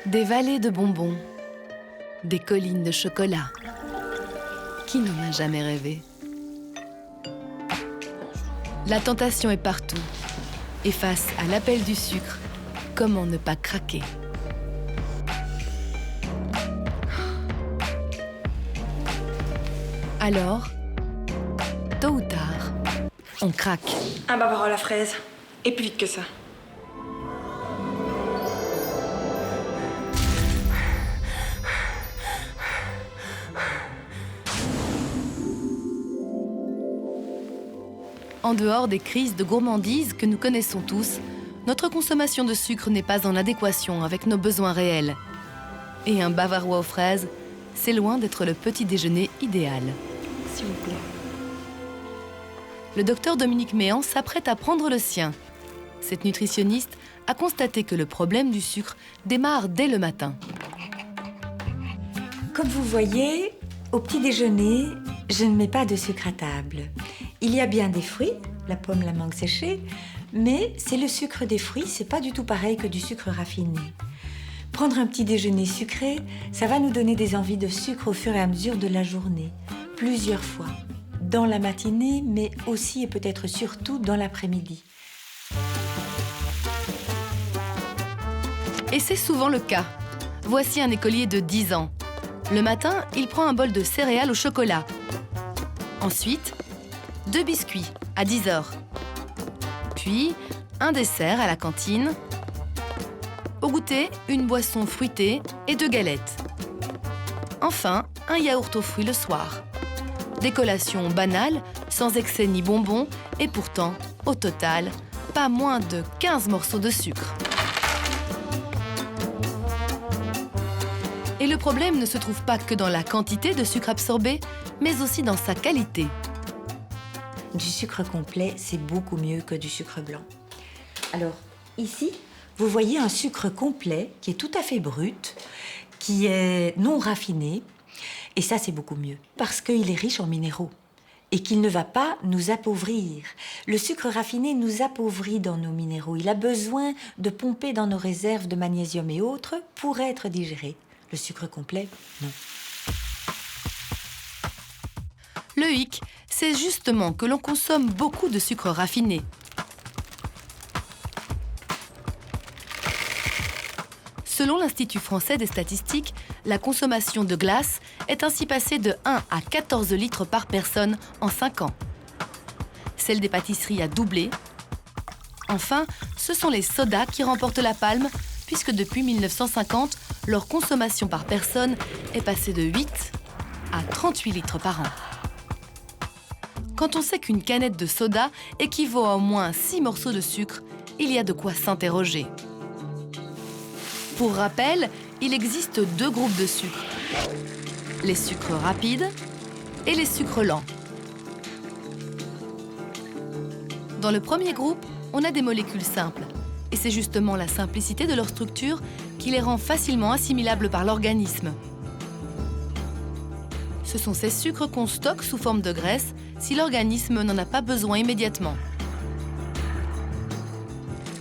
Des vallées de bonbons, des collines de chocolat. Qui n'en a jamais rêvé? La tentation est partout. Et face à l'appel du sucre, comment ne pas craquer? Alors, tôt ou tard, on craque. Un bavard à la fraise. Et plus vite que ça. En dehors des crises de gourmandise que nous connaissons tous, notre consommation de sucre n'est pas en adéquation avec nos besoins réels. Et un bavarois aux fraises, c'est loin d'être le petit déjeuner idéal. S'il vous plaît. Le docteur Dominique Méan s'apprête à prendre le sien. Cette nutritionniste a constaté que le problème du sucre démarre dès le matin. Comme vous voyez, au petit déjeuner, je ne mets pas de sucre à table. Il y a bien des fruits, la pomme, la mangue séchée, mais c'est le sucre des fruits, c'est pas du tout pareil que du sucre raffiné. Prendre un petit déjeuner sucré, ça va nous donner des envies de sucre au fur et à mesure de la journée, plusieurs fois, dans la matinée, mais aussi et peut-être surtout dans l'après-midi. Et c'est souvent le cas. Voici un écolier de 10 ans. Le matin, il prend un bol de céréales au chocolat. Ensuite, 2 biscuits à 10 heures. Puis, un dessert à la cantine. Au goûter, une boisson fruitée et 2 galettes. Enfin, un yaourt aux fruits le soir. Des collations banales, sans excès ni bonbons, et pourtant, au total, pas moins de 15 morceaux de sucre. Et le problème ne se trouve pas que dans la quantité de sucre absorbé, mais aussi dans sa qualité. Du sucre complet, c'est beaucoup mieux que du sucre blanc. Alors, ici, vous voyez un sucre complet qui est tout à fait brut, qui est non raffiné, et ça, c'est beaucoup mieux, parce qu'il est riche en minéraux et qu'il ne va pas nous appauvrir. Le sucre raffiné nous appauvrit dans nos minéraux. Il a besoin de pomper dans nos réserves de magnésium et autres pour être digéré. Le sucre complet, non. Le hic, c'est justement que l'on consomme beaucoup de sucre raffiné. Selon l'Institut français des statistiques, la consommation de glace est ainsi passée de 1 à 14 litres par personne en 5 ans. Celle des pâtisseries a doublé. Enfin, ce sont les sodas qui remportent la palme, puisque depuis 1950, leur consommation par personne est passée de 8 à 38 litres par an. Quand on sait qu'une canette de soda équivaut à au moins 6 morceaux de sucre, il y a de quoi s'interroger. Pour rappel, il existe 2 groupes de sucres. Les sucres rapides et les sucres lents. Dans le premier groupe, on a des molécules simples. Et c'est justement la simplicité de leur structure qui les rend facilement assimilables par l'organisme. Ce sont ces sucres qu'on stocke sous forme de graisse si l'organisme n'en a pas besoin immédiatement.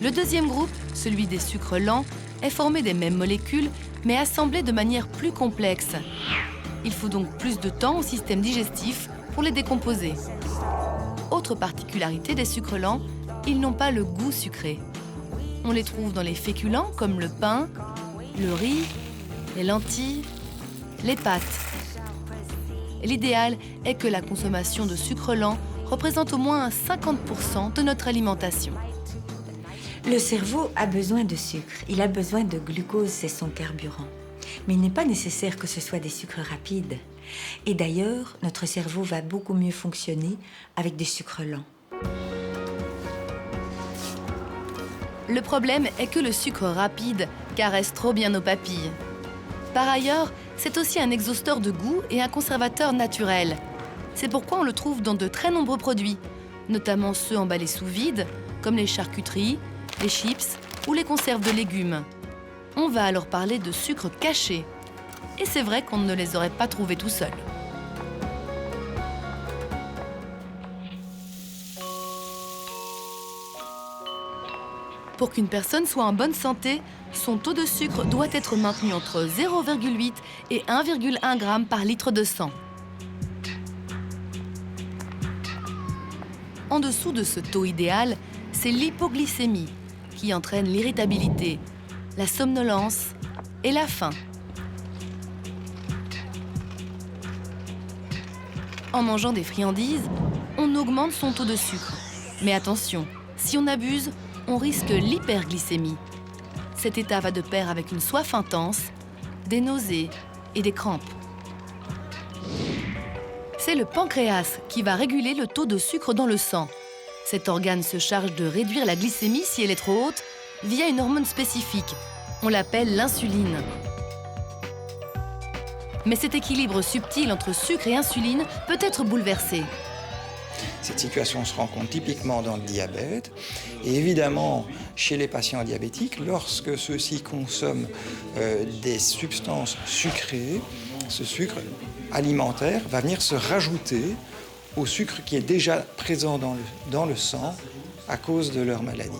Le deuxième groupe, celui des sucres lents, est formé des mêmes molécules, mais assemblées de manière plus complexe. Il faut donc plus de temps au système digestif pour les décomposer. Autre particularité des sucres lents, ils n'ont pas le goût sucré. On les trouve dans les féculents comme le pain, le riz, les lentilles, les pâtes. L'idéal est que la consommation de sucre lent représente au moins 50% de notre alimentation. Le cerveau a besoin de sucre, il a besoin de glucose, c'est son carburant. Mais il n'est pas nécessaire que ce soit des sucres rapides. Et d'ailleurs, notre cerveau va beaucoup mieux fonctionner avec des sucres lents. Le problème est que le sucre rapide caresse trop bien nos papilles. Par ailleurs, c'est aussi un exhausteur de goût et un conservateur naturel. C'est pourquoi on le trouve dans de très nombreux produits, notamment ceux emballés sous vide, comme les charcuteries, les chips ou les conserves de légumes. On va alors parler de sucre caché. Et c'est vrai qu'on ne les aurait pas trouvés tout seuls. Pour qu'une personne soit en bonne santé, son taux de sucre doit être maintenu entre 0,8 et 1,1 g par litre de sang. En dessous de ce taux idéal, c'est l'hypoglycémie qui entraîne l'irritabilité, la somnolence et la faim. En mangeant des friandises, on augmente son taux de sucre. Mais attention, si on abuse, on risque l'hyperglycémie. Cet état va de pair avec une soif intense, des nausées et des crampes. C'est le pancréas qui va réguler le taux de sucre dans le sang. Cet organe se charge de réduire la glycémie si elle est trop haute via une hormone spécifique. On l'appelle l'insuline. Mais cet équilibre subtil entre sucre et insuline peut être bouleversé. Cette situation se rencontre typiquement dans le diabète et évidemment chez les patients diabétiques, lorsque ceux-ci consomment des substances sucrées, ce sucre alimentaire va venir se rajouter au sucre qui est déjà présent dans le sang à cause de leur maladie.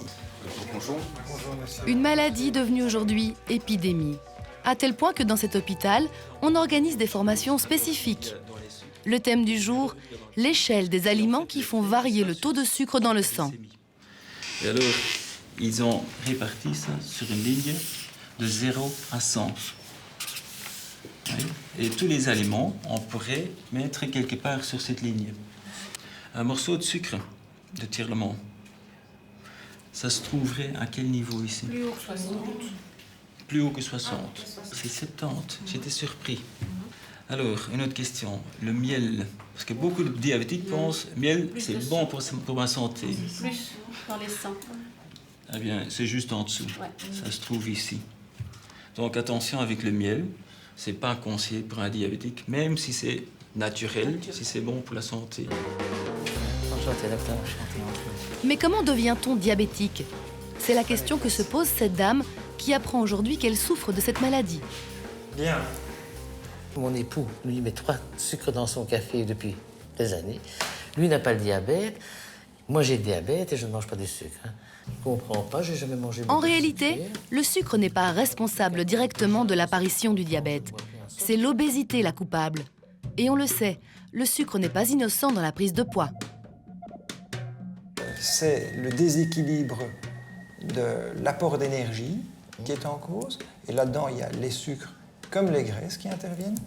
Une maladie devenue aujourd'hui épidémie, à tel point que dans cet hôpital, on organise des formations spécifiques. Le thème du jour, l'échelle des aliments qui font varier le taux de sucre dans le sang. Et alors, ils ont réparti ça sur une ligne de 0 à 100. Oui. Et tous les aliments, on pourrait mettre quelque part sur cette ligne. Un morceau de sucre de Tirlemont, ça se trouverait à quel niveau ici? Plus haut que 60. Plus haut que 60. C'est 70. J'étais surpris. Alors, une autre question. Le miel. Parce que beaucoup de diabétiques pensent miel, c'est bon pour ma santé. Plus dans les sangs. Eh bien, c'est juste en dessous. Ouais. Ça se trouve ici. Donc, attention avec le miel. C'est pas conseillé pour un diabétique, même si c'est naturel, si c'est bon pour la santé. Mais comment devient-on diabétique? C'est la question que se pose cette dame qui apprend aujourd'hui qu'elle souffre de cette maladie. Bien. Mon époux, lui, met 3 sucres dans son café depuis des années. Lui n'a pas le diabète. Moi, j'ai le diabète et je ne mange pas de sucre. Je ne comprends pas, je n'ai jamais mangé... En réalité, le sucre n'est pas responsable directement de l'apparition du diabète. C'est l'obésité la coupable. Et on le sait, le sucre n'est pas innocent dans la prise de poids. C'est le déséquilibre de l'apport d'énergie qui est en cause. Et là-dedans, il y a les sucres comme les graisses qui interviennent.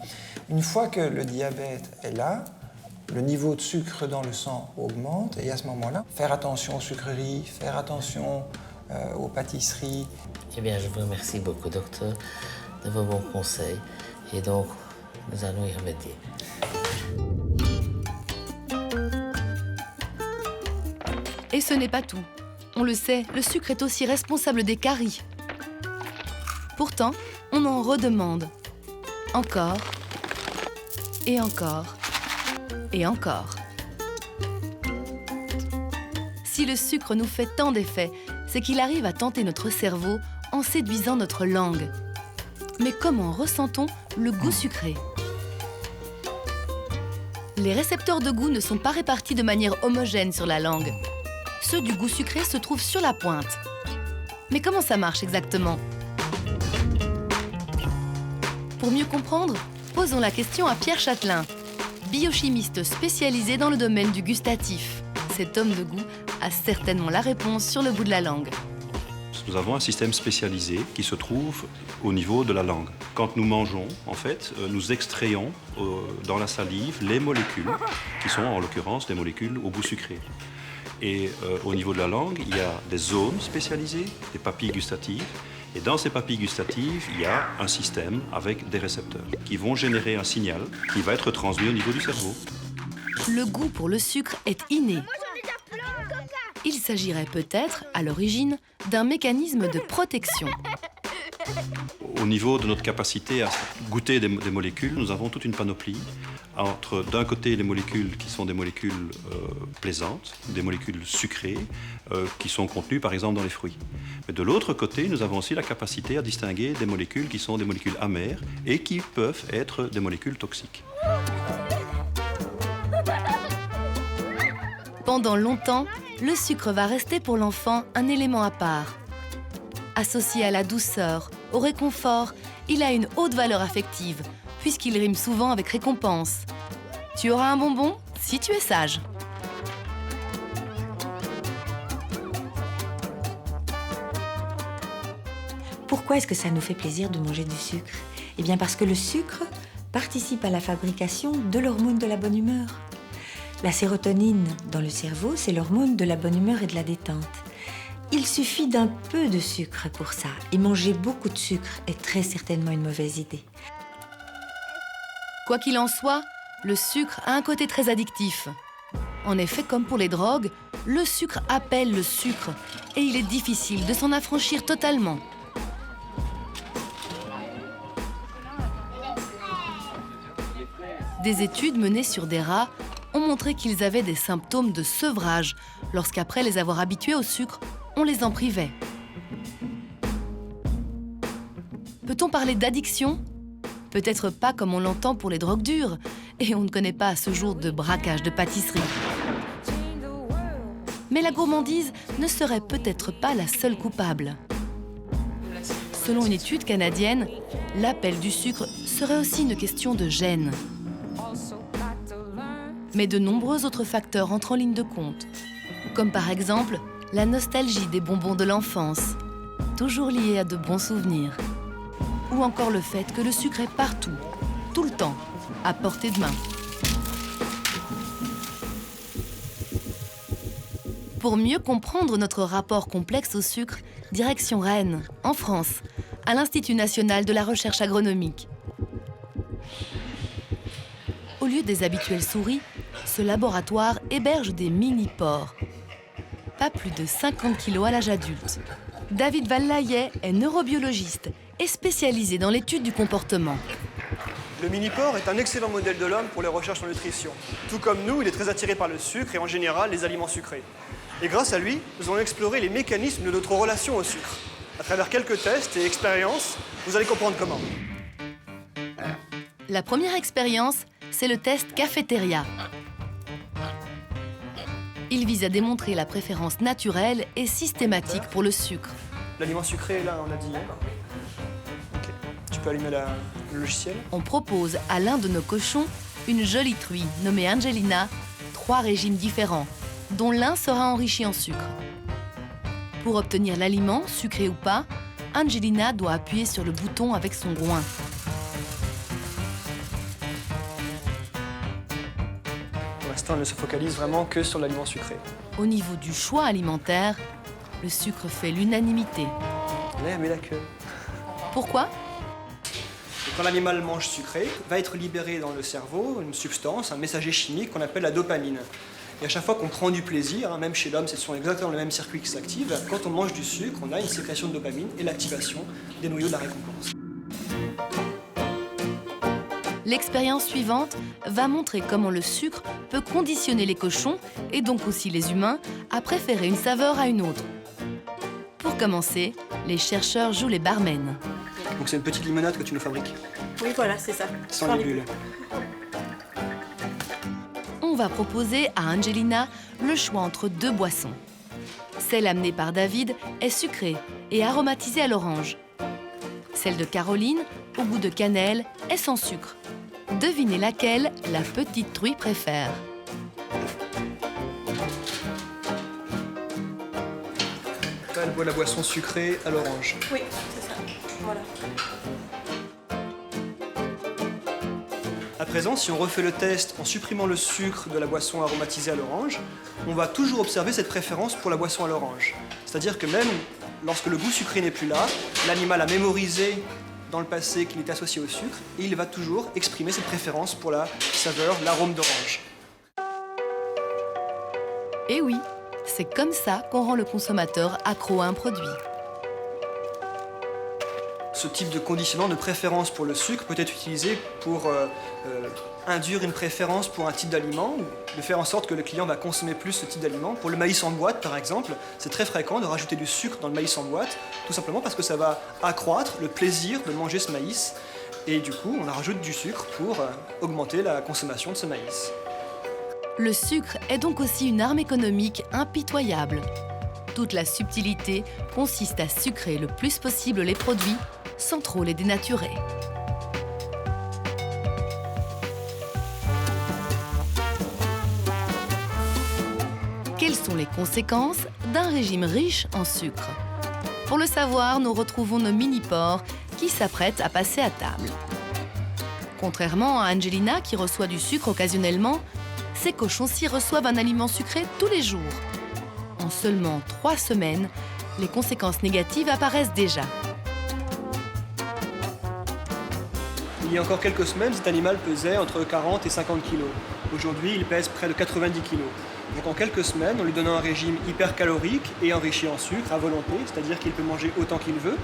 Une fois que le diabète est là, le niveau de sucre dans le sang augmente. Et à ce moment-là, faire attention aux sucreries, faire attention aux pâtisseries. Eh bien, je vous remercie beaucoup, docteur, de vos bons conseils. Et donc, nous allons y remédier. Et ce n'est pas tout. On le sait, le sucre est aussi responsable des caries. Pourtant, on en redemande. Encore, et encore, et encore. Si le sucre nous fait tant d'effets, c'est qu'il arrive à tenter notre cerveau en séduisant notre langue. Mais comment ressent-on le goût sucré? Les récepteurs de goût ne sont pas répartis de manière homogène sur la langue. Ceux du goût sucré se trouvent sur la pointe. Mais comment ça marche exactement? Pour mieux comprendre, posons la question à Pierre Châtelain, biochimiste spécialisé dans le domaine du gustatif. Cet homme de goût a certainement la réponse sur le bout de la langue. Nous avons un système spécialisé qui se trouve au niveau de la langue. Quand nous mangeons, en fait, nous extrayons dans la salive les molécules, qui sont en l'occurrence des molécules au goût sucré. Et au niveau de la langue, il y a des zones spécialisées, des papilles gustatives. Et dans ces papilles gustatives, il y a un système avec des récepteurs qui vont générer un signal qui va être transmis au niveau du cerveau. Le goût pour le sucre est inné. Il s'agirait peut-être, à l'origine, d'un mécanisme de protection. Au niveau de notre capacité à goûter des molécules, nous avons toute une panoplie entre, d'un côté, les molécules qui sont des molécules plaisantes, des molécules sucrées, qui sont contenues, par exemple, dans les fruits. Mais de l'autre côté, nous avons aussi la capacité à distinguer des molécules qui sont des molécules amères et qui peuvent être des molécules toxiques. Pendant longtemps, le sucre va rester pour l'enfant un élément à part. Associé à la douceur, au réconfort, il a une haute valeur affective, puisqu'il rime souvent avec récompense. Tu auras un bonbon si tu es sage. Pourquoi est-ce que ça nous fait plaisir de manger du sucre? Eh bien parce que le sucre participe à la fabrication de l'hormone de la bonne humeur. La sérotonine dans le cerveau, c'est l'hormone de la bonne humeur et de la détente. Il suffit d'un peu de sucre pour ça. Et manger beaucoup de sucre est très certainement une mauvaise idée. Quoi qu'il en soit, le sucre a un côté très addictif. En effet, comme pour les drogues, le sucre appelle le sucre et il est difficile de s'en affranchir totalement. Des études menées sur des rats ont montré qu'ils avaient des symptômes de sevrage lorsqu'après les avoir habitués au sucre, on les en privait. Peut-on parler d'addiction? Peut-être pas comme on l'entend pour les drogues dures, et on ne connaît pas à ce jour de braquage de pâtisserie. Mais la gourmandise ne serait peut-être pas la seule coupable. Selon une étude canadienne, l'appel du sucre serait aussi une question de gêne. Mais de nombreux autres facteurs entrent en ligne de compte, comme par exemple la nostalgie des bonbons de l'enfance, toujours liée à de bons souvenirs, ou encore le fait que le sucre est partout, tout le temps, à portée de main. Pour mieux comprendre notre rapport complexe au sucre, direction Rennes, en France, à l'Institut national de la recherche agronomique. Au lieu des habituelles souris, ce laboratoire héberge des mini-porcs. Pas plus de 50 kilos à l'âge adulte. David Vallaillet est neurobiologiste et spécialisé dans l'étude du comportement. Le mini-porc est un excellent modèle de l'homme pour les recherches en nutrition. Tout comme nous, il est très attiré par le sucre et en général les aliments sucrés. Et grâce à lui, nous allons explorer les mécanismes de notre relation au sucre. À travers quelques tests et expériences, vous allez comprendre comment. La première expérience, c'est le test Cafeteria. Il vise à démontrer la préférence naturelle et systématique pour le sucre. L'aliment sucré, là, on a dit. Ok. Tu peux allumer le logiciel. On propose à l'un de nos cochons une jolie truie nommée Angelina, 3 régimes différents, dont l'un sera enrichi en sucre. Pour obtenir l'aliment, sucré ou pas, Angelina doit appuyer sur le bouton avec son groin. Pour l'instant, elle ne se focalise vraiment que sur l'aliment sucré. Au niveau du choix alimentaire, le sucre fait l'unanimité. Là, mais la queue. Pourquoi? Quand l'animal mange sucré, va être libéré dans le cerveau une substance, un messager chimique qu'on appelle la dopamine. Et à chaque fois qu'on prend du plaisir, même chez l'homme, ce sont exactement les mêmes circuits qui s'activent. Quand on mange du sucre, on a une sécrétion de dopamine et l'activation des noyaux de la récompense. L'expérience suivante va montrer comment le sucre peut conditionner les cochons, et donc aussi les humains, à préférer une saveur à une autre. Pour commencer, les chercheurs jouent les barmen. Donc c'est une petite limonade que tu nous fabriques. Oui, voilà, c'est ça. Sans les bulles. On va proposer à Angelina le choix entre 2 boissons. Celle amenée par David est sucrée et aromatisée à l'orange. Celle de Caroline, au goût de cannelle, est sans sucre. Devinez laquelle la petite truie préfère. Elle boit la boisson sucrée à l'orange. Oui, c'est ça. Voilà. À présent, si on refait le test en supprimant le sucre de la boisson aromatisée à l'orange, on va toujours observer cette préférence pour la boisson à l'orange. C'est-à-dire que même lorsque le goût sucré n'est plus là, l'animal a mémorisé dans le passé qu'il était associé au sucre et il va toujours exprimer cette préférence pour la saveur, l'arôme d'orange. Et oui, c'est comme ça qu'on rend le consommateur accro à un produit. Ce type de conditionnement de préférence pour le sucre peut être utilisé pour induire une préférence pour un type d'aliment, ou de faire en sorte que le client va consommer plus ce type d'aliment. Pour le maïs en boîte, par exemple, c'est très fréquent de rajouter du sucre dans le maïs en boîte, tout simplement parce que ça va accroître le plaisir de manger ce maïs. Et du coup, on rajoute du sucre pour augmenter la consommation de ce maïs. Le sucre est donc aussi une arme économique impitoyable. Toute la subtilité consiste à sucrer le plus possible les produits sans trop les dénaturer. Quelles sont les conséquences d'un régime riche en sucre? Pour le savoir, nous retrouvons nos mini-porcs qui s'apprêtent à passer à table. Contrairement à Angelina qui reçoit du sucre occasionnellement, ces cochons-ci reçoivent un aliment sucré tous les jours. En seulement 3 semaines, les conséquences négatives apparaissent déjà. Il y a encore quelques semaines, cet animal pesait entre 40 et 50 kg. Aujourd'hui, il pèse près de 90 kg. Donc en quelques semaines, en lui donnant un régime hypercalorique et enrichi en sucre à volonté, c'est-à-dire qu'il peut manger autant qu'il veut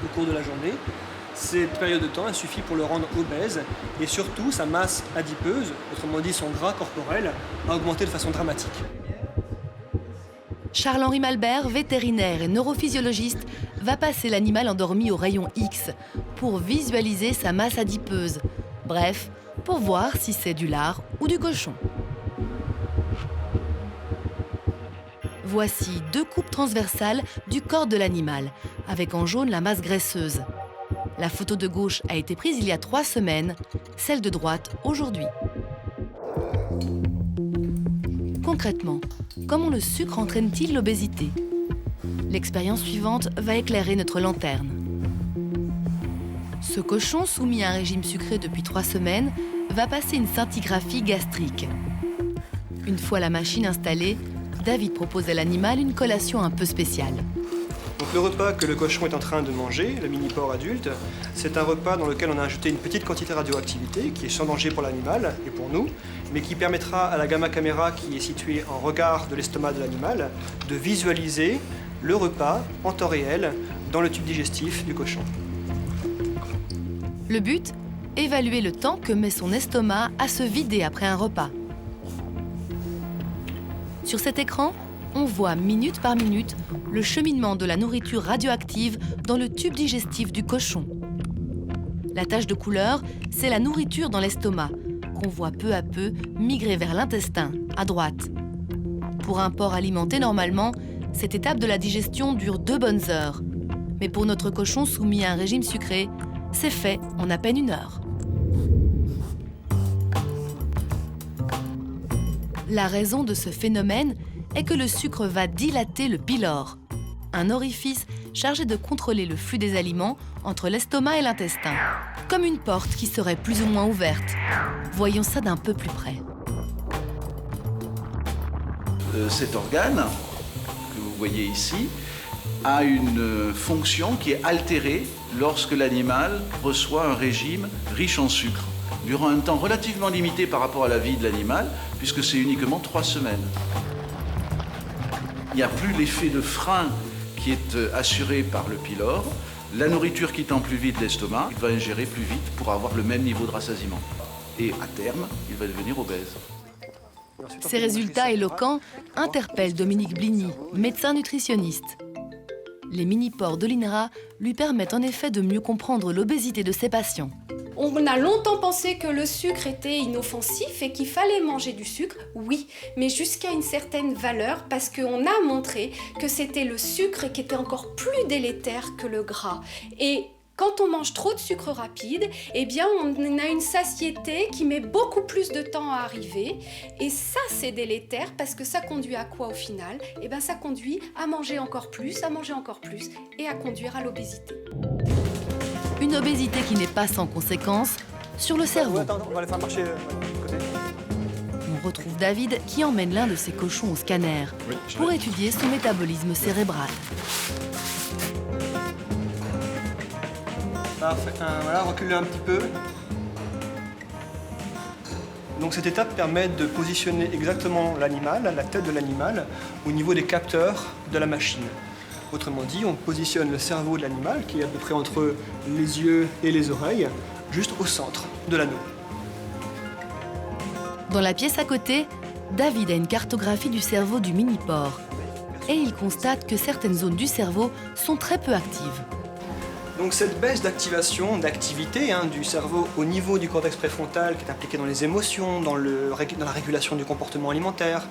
au cours de la journée, cette période de temps, elle suffit pour le rendre obèse et surtout sa masse adipeuse, autrement dit son gras corporel, a augmenté de façon dramatique. Charles-Henri Malbert, vétérinaire et neurophysiologiste, va passer l'animal endormi au rayon X pour visualiser sa masse adipeuse. Bref, pour voir si c'est du lard ou du cochon. Voici 2 coupes transversales du corps de l'animal, avec en jaune la masse graisseuse. La photo de gauche a été prise il y a 3 semaines, celle de droite aujourd'hui. Concrètement, comment le sucre entraîne-t-il l'obésité? L'expérience suivante va éclairer notre lanterne. Ce cochon, soumis à un régime sucré depuis 3 semaines, va passer une scintigraphie gastrique. Une fois la machine installée, David propose à l'animal une collation un peu spéciale. Donc le repas que le cochon est en train de manger, le mini-porc adulte, c'est un repas dans lequel on a ajouté une petite quantité de radioactivité qui est sans danger pour l'animal et pour nous, mais qui permettra à la gamma caméra qui est située en regard de l'estomac de l'animal de visualiser le repas en temps réel dans le tube digestif du cochon. Le but, évaluer le temps que met son estomac à se vider après un repas. Sur cet écran, on voit minute par minute le cheminement de la nourriture radioactive dans le tube digestif du cochon. La tache de couleur, c'est la nourriture dans l'estomac, qu'on voit peu à peu migrer vers l'intestin, à droite. Pour un porc alimenté normalement, cette étape de la digestion dure 2 bonnes heures. Mais pour notre cochon soumis à un régime sucré, c'est fait en à peine 1 heure. La raison de ce phénomène est que le sucre va dilater le pylore, un orifice chargé de contrôler le flux des aliments entre l'estomac et l'intestin, comme une porte qui serait plus ou moins ouverte. Voyons ça d'un peu plus près. Cet organe, que vous voyez ici, a une fonction qui est altérée lorsque l'animal reçoit un régime riche en sucre, durant un temps relativement limité par rapport à la vie de l'animal, puisque c'est uniquement 3 semaines. Il n'y a plus l'effet de frein qui est assuré par le pylore. La nourriture quittant plus vite l'estomac, il va ingérer plus vite pour avoir le même niveau de rassasiement. Et à terme, il va devenir obèse. Ces résultats éloquents interpellent Dominique Bligny, médecin nutritionniste. Les mini-porcs de l'INRA lui permettent en effet de mieux comprendre l'obésité de ses patients. On a longtemps pensé que le sucre était inoffensif et qu'il fallait manger du sucre, oui, mais jusqu'à une certaine valeur parce qu'on a montré que c'était le sucre qui était encore plus délétère que le gras. Et quand on mange trop de sucre rapide, eh bien on a une satiété qui met beaucoup plus de temps à arriver. Et ça, c'est délétère parce que ça conduit à quoi au final? Eh bien ça conduit à manger encore plus et à conduire à l'obésité. Une obésité qui n'est pas sans conséquences sur le cerveau. Attends, on va les faire marcher de côté. On retrouve David qui emmène l'un de ses cochons au scanner pour étudier son métabolisme cérébral. Parfait. Voilà, recule un petit peu. Donc cette étape permet de positionner exactement l'animal, la tête de l'animal, au niveau des capteurs de la machine. Autrement dit, on positionne le cerveau de l'animal, qui est à peu près entre les yeux et les oreilles, juste au centre de l'anneau. Dans la pièce à côté, David a une cartographie du cerveau du mini-porc. Et il constate que certaines zones du cerveau sont très peu actives. Donc cette baisse d'activité du cerveau au niveau du cortex préfrontal, qui est impliqué dans les émotions, dans la régulation du comportement alimentaire,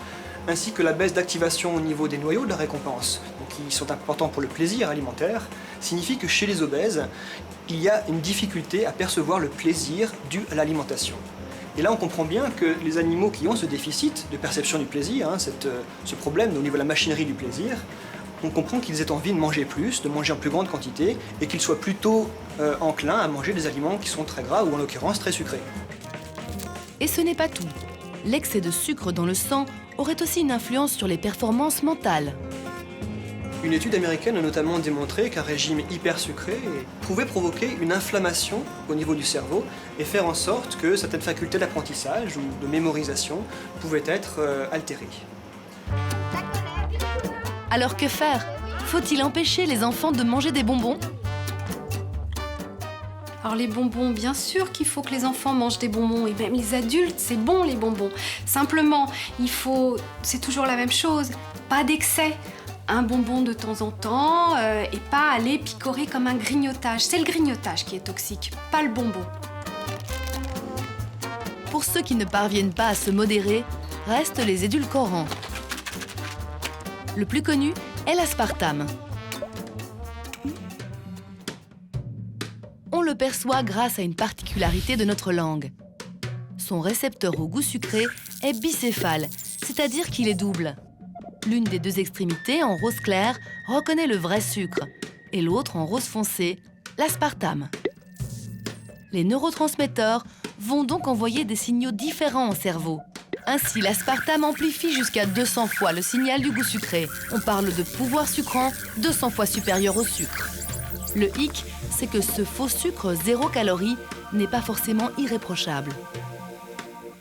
ainsi que la baisse d'activation au niveau des noyaux de la récompense, donc qui sont importants pour le plaisir alimentaire, signifie que chez les obèses, il y a une difficulté à percevoir le plaisir dû à l'alimentation. Et là, on comprend bien que les animaux qui ont ce déficit de perception du plaisir, ce problème au niveau de la machinerie du plaisir, on comprend qu'ils aient envie de manger plus, de manger en plus grande quantité, et qu'ils soient plutôt enclins à manger des aliments qui sont très gras ou en l'occurrence très sucrés. Et ce n'est pas tout. L'excès de sucre dans le sang aurait aussi une influence sur les performances mentales. Une étude américaine a notamment démontré qu'un régime hyper sucré pouvait provoquer une inflammation au niveau du cerveau et faire en sorte que certaines facultés d'apprentissage ou de mémorisation pouvaient être altérées. Alors que faire? Faut-il empêcher les enfants de manger des bonbons? Alors les bonbons, bien sûr qu'il faut que les enfants mangent des bonbons, et même les adultes, c'est bon les bonbons. Simplement, c'est toujours la même chose, pas d'excès. Un bonbon de temps en temps et pas aller picorer comme un grignotage. C'est le grignotage qui est toxique, pas le bonbon. Pour ceux qui ne parviennent pas à se modérer, restent les édulcorants. Le plus connu est l'aspartame. On le perçoit grâce à une particularité de notre langue. Son récepteur au goût sucré est bicéphale, c'est-à-dire qu'il est double. L'une des deux extrémités, en rose clair, reconnaît le vrai sucre, et l'autre, en rose foncé, l'aspartame. Les neurotransmetteurs vont donc envoyer des signaux différents au cerveau. Ainsi, l'aspartame amplifie jusqu'à 200 fois le signal du goût sucré. On parle de pouvoir sucrant 200 fois supérieur au sucre. Le hic, c'est que ce faux sucre 0 calories n'est pas forcément irréprochable.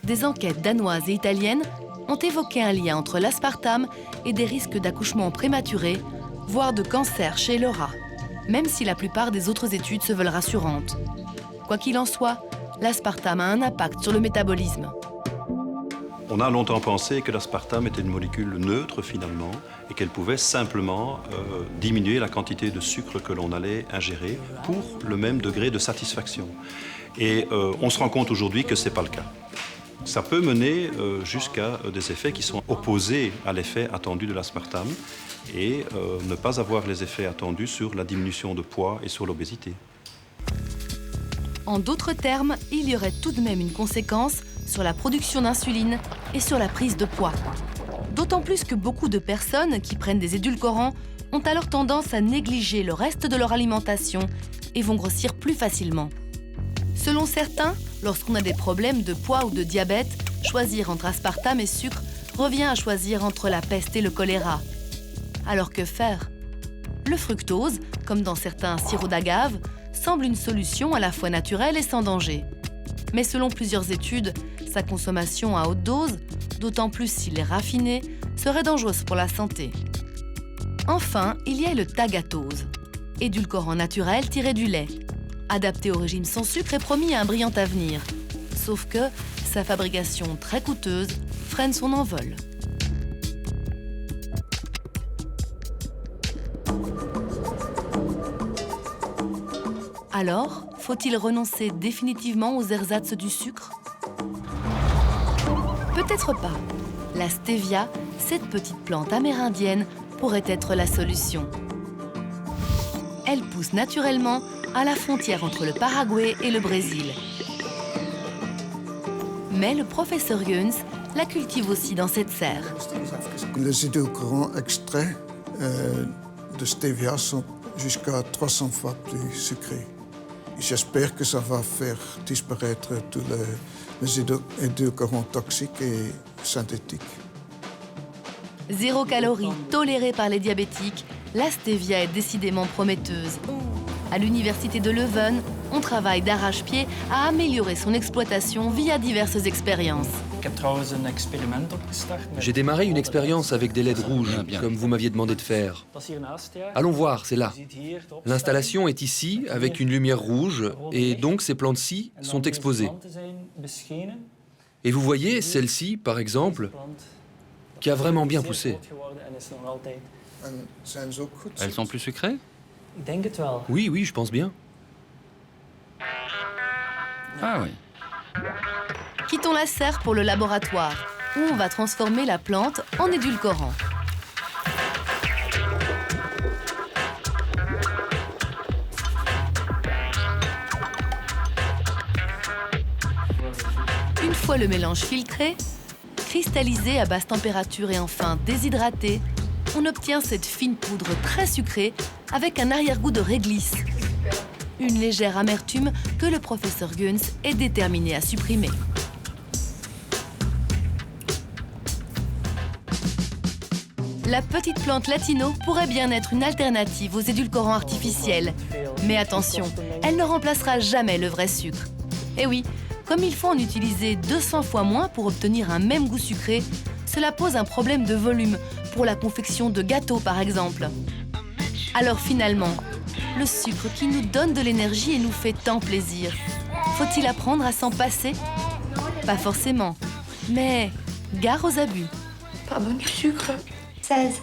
Des enquêtes danoises et italiennes ont évoqué un lien entre l'aspartame et des risques d'accouchement prématuré, voire de cancer chez le rat, même si la plupart des autres études se veulent rassurantes. Quoi qu'il en soit, l'aspartame a un impact sur le métabolisme. On a longtemps pensé que l'aspartame était une molécule neutre finalement et qu'elle pouvait simplement diminuer la quantité de sucre que l'on allait ingérer pour le même degré de satisfaction. Et on se rend compte aujourd'hui que ce n'est pas le cas. Ça peut mener jusqu'à des effets qui sont opposés à l'effet attendu de l'aspartame et ne pas avoir les effets attendus sur la diminution de poids et sur l'obésité. En d'autres termes, il y aurait tout de même une conséquence sur la production d'insuline et sur la prise de poids. D'autant plus que beaucoup de personnes qui prennent des édulcorants ont alors tendance à négliger le reste de leur alimentation et vont grossir plus facilement. Selon certains, lorsqu'on a des problèmes de poids ou de diabète, choisir entre aspartame et sucre revient à choisir entre la peste et le choléra. Alors que faire? Le fructose, comme dans certains sirops d'agave, semble une solution à la fois naturelle et sans danger. Mais selon plusieurs études, sa consommation à haute dose, d'autant plus s'il est raffiné, serait dangereuse pour la santé. Enfin, il y a le tagatose, édulcorant naturel tiré du lait. Adapté au régime sans sucre et promis à un brillant avenir. Sauf que sa fabrication très coûteuse freine son envol. Alors, faut-il renoncer définitivement aux ersatz du sucre? Peut-être pas. La stevia, cette petite plante amérindienne, pourrait être la solution. Elle pousse naturellement à la frontière entre le Paraguay et le Brésil. Mais le professeur Jöns la cultive aussi dans cette serre. Les édulcorants extraits de stevia sont jusqu'à 300 fois plus sucrés. J'espère que ça va faire disparaître tous les édulcorants toxiques et synthétiques. 0 calories tolérée par les diabétiques, la stevia est décidément prometteuse. À l'université de Leuven, on travaille d'arrache-pied à améliorer son exploitation via diverses expériences. J'ai démarré une expérience avec des LED rouges, comme vous m'aviez demandé de faire. Allons voir, c'est là. L'installation est ici, avec une lumière rouge, et donc ces plantes-ci sont exposées. Et vous voyez, celle-ci, par exemple, qui a vraiment bien poussé. Elles sont plus sucrées? Oui, je pense bien. Ah oui. Quittons la serre pour le laboratoire. où on va transformer la plante en édulcorant. Une fois le mélange filtré, cristallisé à basse température et enfin déshydraté, on obtient cette fine poudre très sucrée avec un arrière-goût de réglisse. Une légère amertume que le professeur Göns est déterminé à supprimer. La petite plante latino pourrait bien être une alternative aux édulcorants artificiels. Mais attention, elle ne remplacera jamais le vrai sucre. Et oui, comme il faut en utiliser 200 fois moins pour obtenir un même goût sucré, cela pose un problème de volume pour la confection de gâteaux par exemple. Alors finalement, le sucre qui nous donne de l'énergie et nous fait tant plaisir, faut-il apprendre à s'en passer? Pas forcément, mais gare aux abus. Pardon du sucre. 16.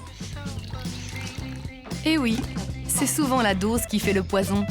Et oui, c'est souvent la dose qui fait le poison.